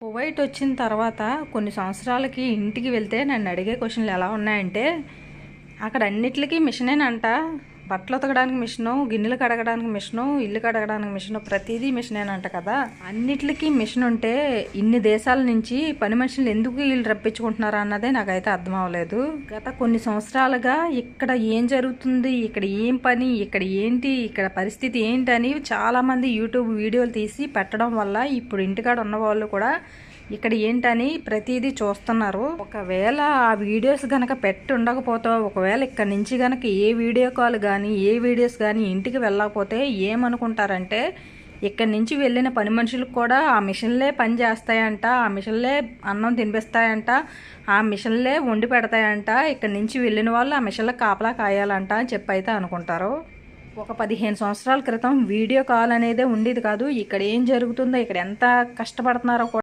Kuwait వచ్చిన తర్వాత కొన్ని సంవత్సరాలకి ఇంటికి వెళ్తే నన్ను అడిగే క్వశ్చన్లు ఎలా ఉన్నాయంటే, అక్కడ అన్నిటికీ మిషనేనంట. బట్టలు ఉతకడానికి మిషను, గిన్నెలు కడగడానికి మిషను, ఇల్లు కడగడానికి మిషను, ప్రతిదీ మిషనేనంట కదా. అన్నిటికీ మిషన్ ఉంటే ఇన్ని దేశాల నుంచి పని మనుషులు ఎందుకు వీళ్ళు రప్పించుకుంటున్నారు అన్నదే నాకైతే అర్థం అవ్వలేదు. గత కొన్ని సంవత్సరాలుగా ఇక్కడ ఏం జరుగుతుంది, ఇక్కడ ఏం పని, ఇక్కడ ఏంటి, ఇక్కడ పరిస్థితి ఏంటి అని చాలామంది యూట్యూబ్ వీడియోలు తీసి పెట్టడం వల్ల ఇప్పుడు ఇంటికాడ ఉన్న వాళ్ళు కూడా ఇక్కడ ఏంటని ప్రతిదీ చూస్తున్నారు. ఒకవేళ ఆ వీడియోస్ కనుక పెట్టి ఉండకపోతే, ఒకవేళ ఇక్కడ నుంచి కనుక ఏ వీడియో కాల్ కానీ ఏ వీడియోస్ కానీ ఇంటికి వెళ్ళకపోతే ఏమనుకుంటారంటే, ఇక్కడి నుంచి వెళ్ళిన పని మనుషులకు కూడా ఆ మిషన్లే పని చేస్తాయంట, ఆ మిషన్లే అన్నం తినిపిస్తాయంట, ఆ మిషన్లే వండి పెడతాయంట, ఇక్కడి నుంచి వెళ్ళిన వాళ్ళు ఆ మిషన్లకు కాపలా కాయాలంట అని చెప్పి అయితే అనుకుంటారు. ఒక 15 సంవత్సరాల క్రితం వీడియో కాల్ అనేదే ఉండేది కాదు. ఇక్కడ ఏం జరుగుతుందో, ఇక్కడ ఎంత కష్టపడుతున్నారో